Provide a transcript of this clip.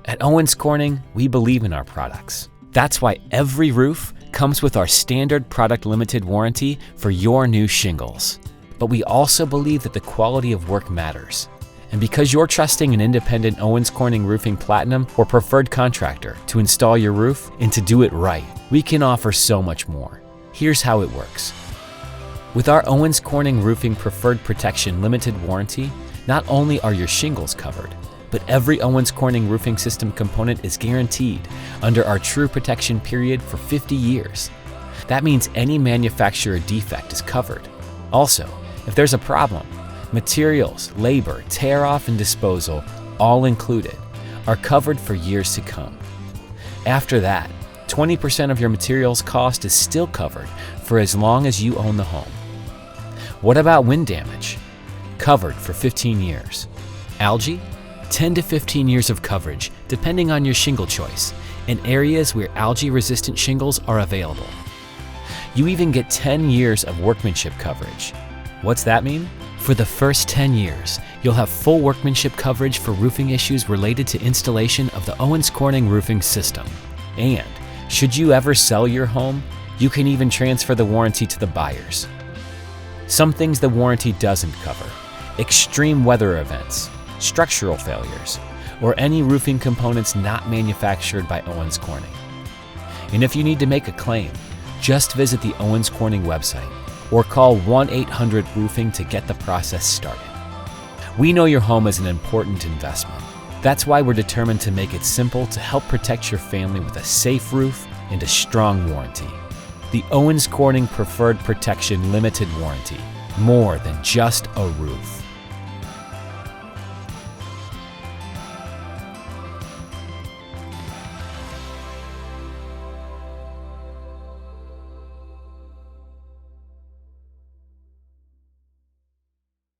At Owens Corning, we believe in our products. That's why every roof comes with our standard product limited warranty for your new shingles. But we also believe that the quality of work matters. And because you're trusting an independent Owens Corning Roofing Platinum or preferred contractor to install your roof and to do it right, we can offer so much more. Here's how it works. With our Owens Corning Roofing Preferred Protection Limited Warranty, not only are your shingles covered, but every Owens Corning roofing system component is guaranteed under our True Protection period for 50 years. That means any manufacturer defect is covered. Also, if there's a problem, materials, labor, tear-off, and disposal, all included, are covered for years to come. After that, 20% of your materials cost is still covered for as long as you own the home. What about wind damage? Covered for 15 years. Algae? 10 to 15 years of coverage, depending on your shingle choice, in areas where algae-resistant shingles are available. You even get 10 years of workmanship coverage. What's that mean? For the first 10 years, you'll have full workmanship coverage for roofing issues related to installation of the Owens Corning roofing system. And should you ever sell your home, you can even transfer the warranty to the buyers. Some things the warranty doesn't cover: extreme weather events, structural failures, or any roofing components not manufactured by Owens Corning. And if you need to make a claim, just visit the Owens Corning website or call 1-800-ROOFING to get the process started. We know your home is an important investment. That's why we're determined to make it simple to help protect your family with a safe roof and a strong warranty. The Owens Corning Preferred Protection Limited Warranty, more than just a roof.